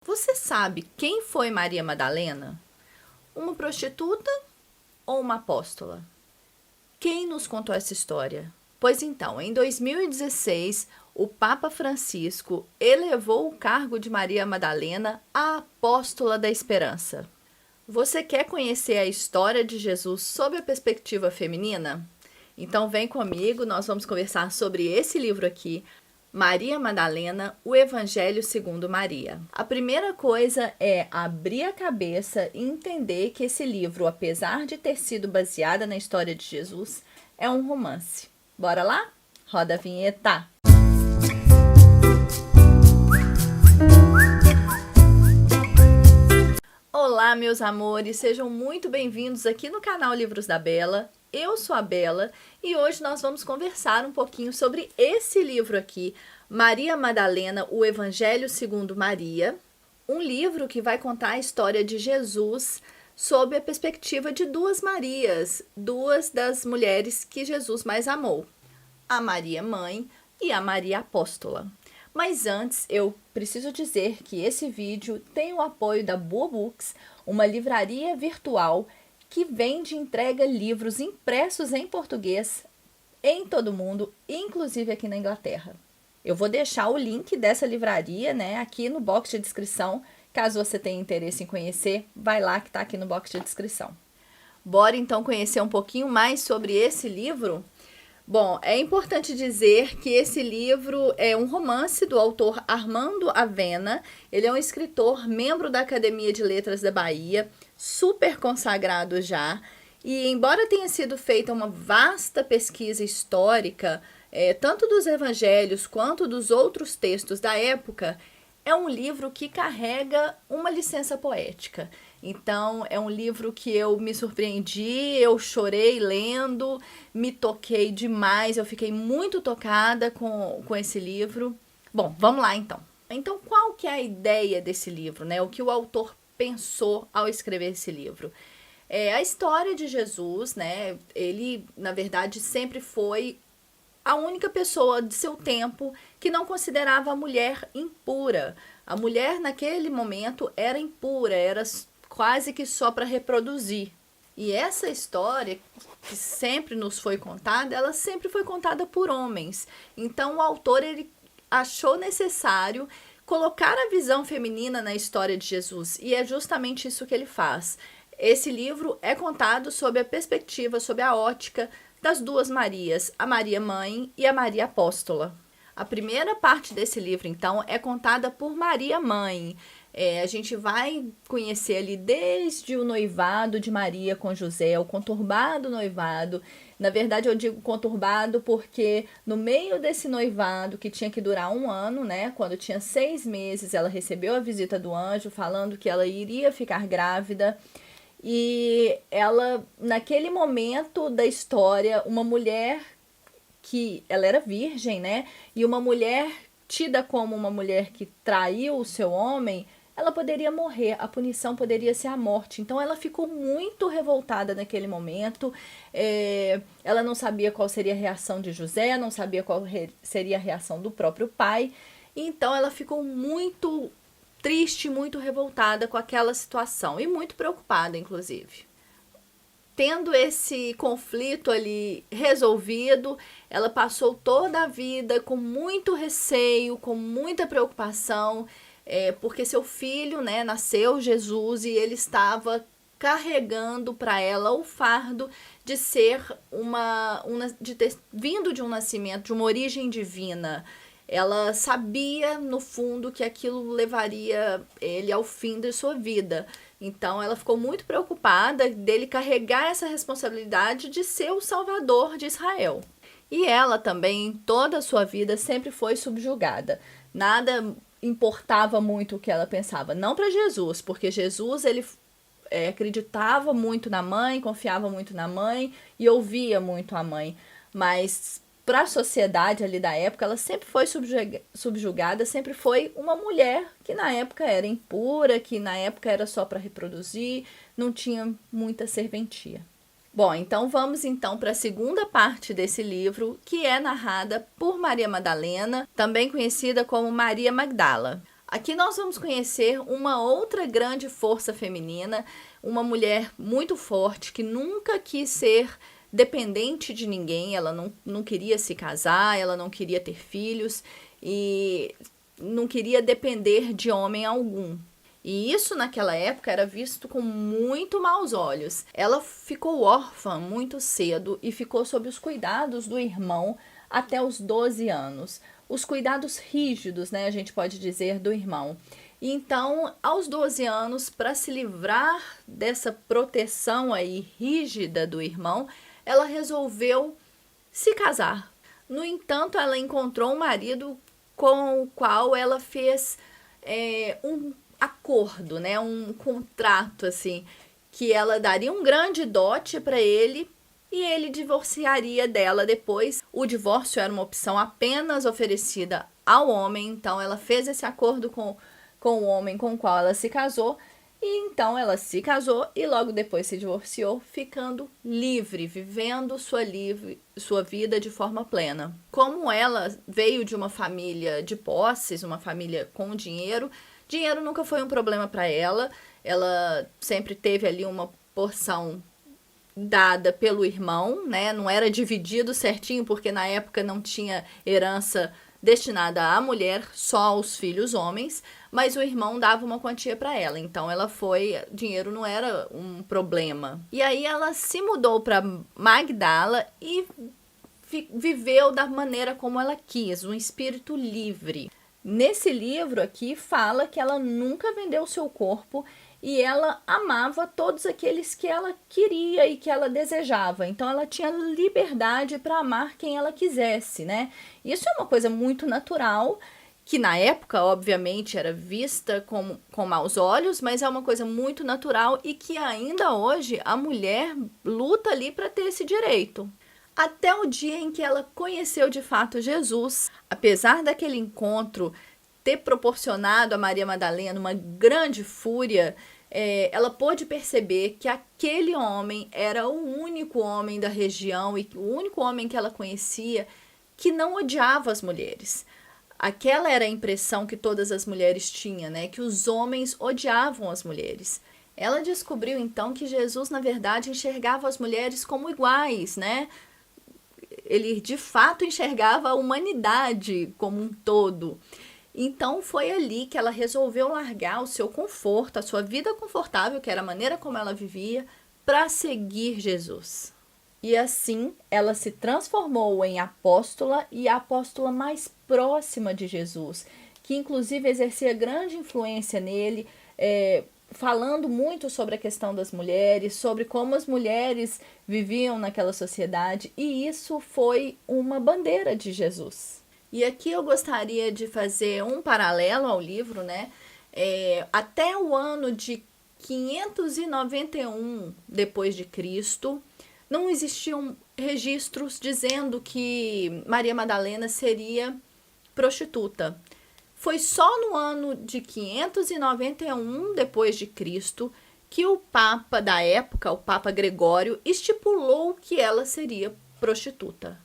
Você sabe quem foi Maria Madalena? Uma prostituta ou uma apóstola? Quem nos contou essa história? Pois então, em 2016, o Papa Francisco elevou o cargo de Maria Madalena a apóstola da esperança. Você quer conhecer a história de Jesus sob a perspectiva feminina? Então vem comigo, nós vamos conversar sobre esse livro aqui, Maria Madalena, o Evangelho segundo Maria. A primeira coisa é abrir a cabeça e entender que esse livro, apesar de ter sido baseado na história de Jesus, é um romance. Bora lá? Roda a vinheta! Olá, meus amores, sejam muito bem-vindos aqui no canal Livros da Bela. Eu sou a Bela e hoje nós vamos conversar um pouquinho sobre esse livro aqui, Maria Madalena, o Evangelho segundo Maria, um livro que vai contar a história de Jesus sob a perspectiva de duas Marias, duas das mulheres que Jesus mais amou, a Maria Mãe e a Maria Apóstola. Mas antes, eu preciso dizer que esse vídeo tem o apoio da Boa Books, uma livraria virtual que vende e entrega livros impressos em português em todo o mundo, inclusive aqui na Inglaterra. Eu vou deixar o link dessa livraria, aqui no box de descrição. Caso você tenha interesse em conhecer, vai lá que está aqui no box de descrição. Bora então conhecer um pouquinho mais sobre esse livro? Bom, é importante dizer que esse livro é um romance do autor Armando Avena. Ele é um escritor, membro da Academia de Letras da Bahia, super consagrado já. E embora tenha sido feita uma vasta pesquisa histórica, tanto dos evangelhos quanto dos outros textos da época, é um livro que carrega uma licença poética. Então, é um livro que eu me surpreendi, eu chorei lendo, me toquei demais, eu fiquei muito tocada com esse livro. Bom, vamos lá então. Então, qual que é a ideia desse livro, O que o autor pensou ao escrever esse livro? A história de Jesus, Ele, na verdade, sempre foi a única pessoa de seu tempo que não considerava a mulher impura. A mulher, naquele momento, era impura, era quase que só para reproduzir. E essa história, que sempre nos foi contada, ela sempre foi contada por homens. Então, o autor ele achou necessário colocar a visão feminina na história de Jesus. E é justamente isso que ele faz. Esse livro é contado sob a perspectiva, sob a ótica das duas Marias, a Maria Mãe e a Maria Apóstola. A primeira parte desse livro, então, é contada por Maria Mãe. A gente vai conhecer ali desde o noivado de Maria com José, o conturbado noivado. Na verdade, eu digo conturbado porque no meio desse noivado, que tinha que durar 1 ano, quando tinha 6 meses, ela recebeu a visita do anjo falando que ela iria ficar grávida. E ela, naquele momento da história, uma mulher que ela era virgem, E uma mulher tida como uma mulher que traiu o seu homem, ela poderia morrer, a punição poderia ser a morte. Então ela ficou muito revoltada naquele momento. Ela não sabia qual seria a reação de José, não sabia qual seria a reação do próprio pai. Então ela ficou muito triste, muito revoltada com aquela situação e muito preocupada, inclusive. Tendo esse conflito ali resolvido, ela passou toda a vida com muito receio, com muita preocupação, porque seu filho, nasceu Jesus e ele estava carregando para ela o fardo de ser de ter vindo de um nascimento, de uma origem divina. Ela sabia, no fundo, que aquilo levaria ele ao fim de sua vida. Então, ela ficou muito preocupada dele carregar essa responsabilidade de ser o salvador de Israel. E ela também, toda a sua vida, sempre foi subjugada. Nada importava muito o que ela pensava. Não para Jesus, porque Jesus, ele acreditava muito na mãe, confiava muito na mãe e ouvia muito a mãe. Mas para a sociedade ali da época, ela sempre foi subjugada, sempre foi uma mulher que na época era impura, que na época era só para reproduzir, não tinha muita serventia. Bom, então vamos para a segunda parte desse livro, que é narrada por Maria Madalena, também conhecida como Maria Magdala. Aqui nós vamos conhecer uma outra grande força feminina, uma mulher muito forte que nunca quis ser dependente de ninguém, ela não queria se casar, ela não queria ter filhos e não queria depender de homem algum. E isso naquela época era visto com muito maus olhos. Ela ficou órfã muito cedo e ficou sob os cuidados do irmão até os 12 anos. Os cuidados rígidos, né, a gente pode dizer, do irmão. E então, aos 12 anos, para se livrar dessa proteção aí rígida do irmão, ela resolveu se casar. No entanto, ela encontrou um marido com o qual ela fez um acordo, né, um contrato assim, que ela daria um grande dote para ele e ele divorciaria dela depois. O divórcio era uma opção apenas oferecida ao homem, então ela fez esse acordo com o homem com o qual ela se casou. E então ela se casou e logo depois se divorciou, ficando livre, vivendo sua vida de forma plena. Como ela veio de uma família de posses, uma família com dinheiro, dinheiro nunca foi um problema para ela. Ela sempre teve ali uma porção dada pelo irmão, né? Não era dividido certinho, porque na época não tinha herança destinada à mulher, só aos filhos homens, mas o irmão dava uma quantia para ela, então dinheiro não era um problema. E aí ela se mudou para Magdala e viveu da maneira como ela quis, um espírito livre. Nesse livro aqui fala que ela nunca vendeu seu corpo e ela amava todos aqueles que ela queria e que ela desejava. Então ela tinha liberdade para amar quem ela quisesse, né? Isso é uma coisa muito natural, que na época, obviamente, era vista com maus olhos, mas é uma coisa muito natural e que ainda hoje a mulher luta ali para ter esse direito. Até o dia em que ela conheceu de fato Jesus, apesar daquele encontro ter proporcionado a Maria Madalena uma grande fúria, ela pôde perceber que aquele homem era o único homem da região e o único homem que ela conhecia que não odiava as mulheres. Aquela era a impressão que todas as mulheres tinham, né? Que os homens odiavam as mulheres. Ela descobriu então que Jesus, na verdade, enxergava as mulheres como iguais, né? Ele de fato enxergava a humanidade como um todo. Então foi ali que ela resolveu largar o seu conforto, a sua vida confortável, que era a maneira como ela vivia, para seguir Jesus. E assim ela se transformou em apóstola e a apóstola mais próxima de Jesus, que inclusive exercia grande influência nele, falando muito sobre a questão das mulheres, sobre como as mulheres viviam naquela sociedade, e isso foi uma bandeira de Jesus. E aqui eu gostaria de fazer um paralelo ao livro, né? Até o ano de 591 depois de Cristo, não existiam registros dizendo que Maria Madalena seria prostituta. Foi só no ano de 591 depois de Cristo que o Papa da época, o Papa Gregório, estipulou que ela seria prostituta.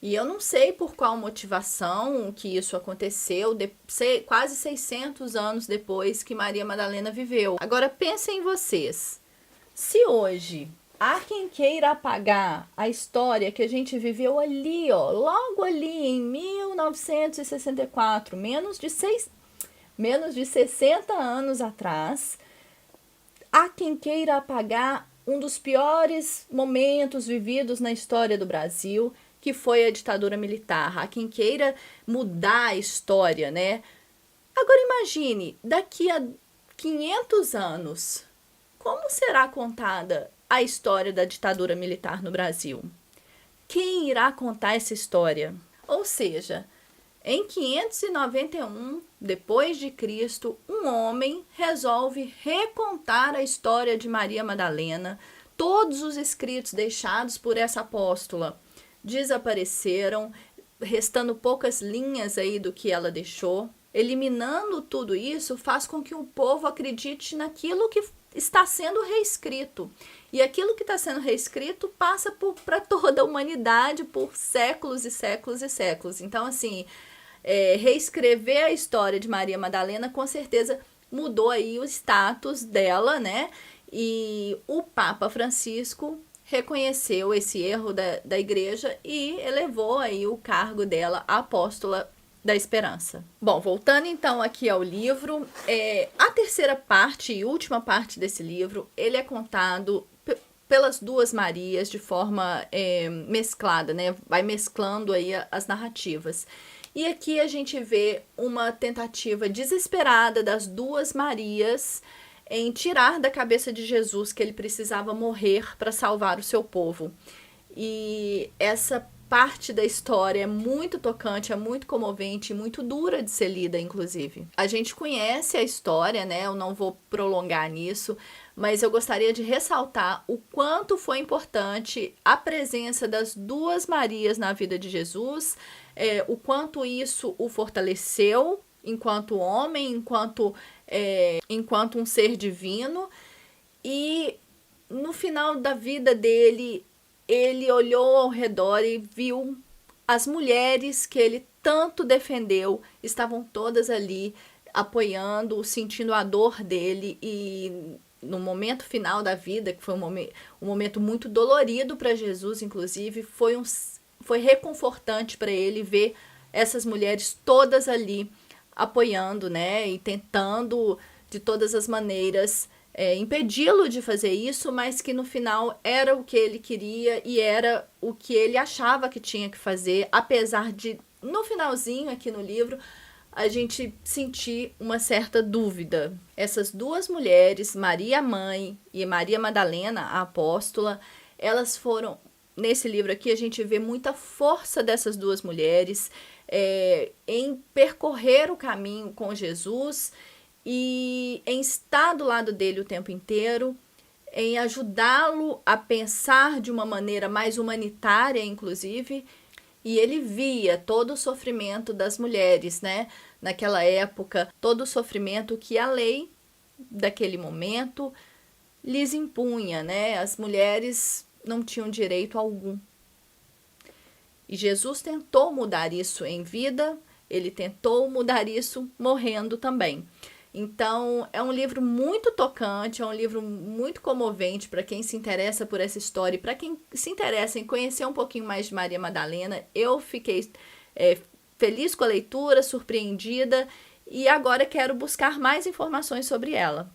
E eu não sei por qual motivação que isso aconteceu, quase 600 anos depois que Maria Madalena viveu. Agora pensem vocês, se hoje há quem queira apagar a história que a gente viveu ali, ó, logo ali em 1964, menos de 60 anos atrás, há quem queira apagar um dos piores momentos vividos na história do Brasil, que foi a ditadura militar. Há quem queira mudar a história, né? Agora imagine, daqui a 500 anos, como será contada a história da ditadura militar no Brasil? Quem irá contar essa história? Ou seja, em 591 depois de Cristo, um homem resolve recontar a história de Maria Madalena. Todos os escritos deixados por essa apóstola desapareceram, restando poucas linhas aí do que ela deixou. Eliminando tudo isso faz com que o povo acredite naquilo que está sendo reescrito. E aquilo que está sendo reescrito passa para toda a humanidade por séculos e séculos e séculos. Então, assim, reescrever a história de Maria Madalena, com certeza mudou aí o status dela, né? E o Papa Francisco reconheceu esse erro da igreja e elevou aí o cargo dela a apóstola da esperança. Bom, voltando então aqui ao livro, a terceira parte e última parte desse livro, ele é contado pelas duas Marias de forma mesclada, né? Vai mesclando aí as narrativas. E aqui a gente vê uma tentativa desesperada das duas Marias em tirar da cabeça de Jesus que ele precisava morrer para salvar o seu povo. E essa parte da história é muito tocante, é muito comovente, muito dura de ser lida, inclusive. A gente conhece a história, né? Eu não vou prolongar nisso, mas eu gostaria de ressaltar o quanto foi importante a presença das duas Marias na vida de Jesus, o quanto isso o fortaleceu enquanto homem, enquanto um ser divino, e no final da vida dele, ele olhou ao redor e viu as mulheres que ele tanto defendeu, estavam todas ali apoiando, sentindo a dor dele, e no momento final da vida, que foi um momento muito dolorido para Jesus, inclusive, foi reconfortante para ele ver essas mulheres todas ali apoiando, né, e tentando de todas as maneiras impedi-lo de fazer isso, mas que no final era o que ele queria e era o que ele achava que tinha que fazer, apesar de, no finalzinho aqui no livro, a gente sentir uma certa dúvida. Essas duas mulheres, Maria Mãe e Maria Madalena, a apóstola, elas foram, nesse livro aqui a gente vê muita força dessas duas mulheres em percorrer o caminho com Jesus e em estar do lado dele o tempo inteiro, em ajudá-lo a pensar de uma maneira mais humanitária, inclusive. E ele via todo o sofrimento das mulheres, né? Naquela época, todo o sofrimento que a lei daquele momento lhes impunha, né? As mulheres não tinham direito algum. E Jesus tentou mudar isso em vida, ele tentou mudar isso morrendo também. Então, é um livro muito tocante, é um livro muito comovente para quem se interessa por essa história e para quem se interessa em conhecer um pouquinho mais de Maria Madalena. Eu fiquei feliz com a leitura, surpreendida, e agora quero buscar mais informações sobre ela.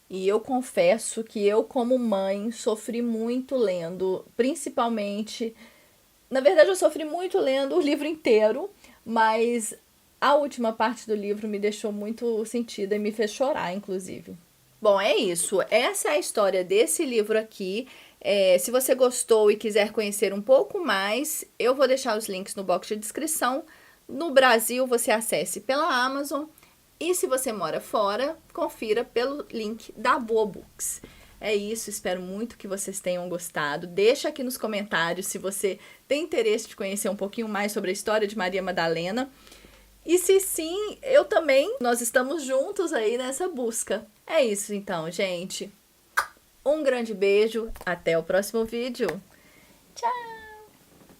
E eu confesso que eu, como mãe, sofri muito lendo, principalmente... Na verdade, eu sofri muito lendo o livro inteiro, mas a última parte do livro me deixou muito sentida e me fez chorar, inclusive. Bom, é isso. Essa é a história desse livro aqui. Se você gostou e quiser conhecer um pouco mais, eu vou deixar os links no box de descrição. No Brasil, você acesse pela Amazon. E se você mora fora, confira pelo link da Boa Books. É isso, espero muito que vocês tenham gostado. Deixa aqui nos comentários se você tem interesse de conhecer um pouquinho mais sobre a história de Maria Madalena. E se sim, eu também. Nós estamos juntos aí nessa busca. É isso então, gente. Um grande beijo. Até o próximo vídeo. Tchau!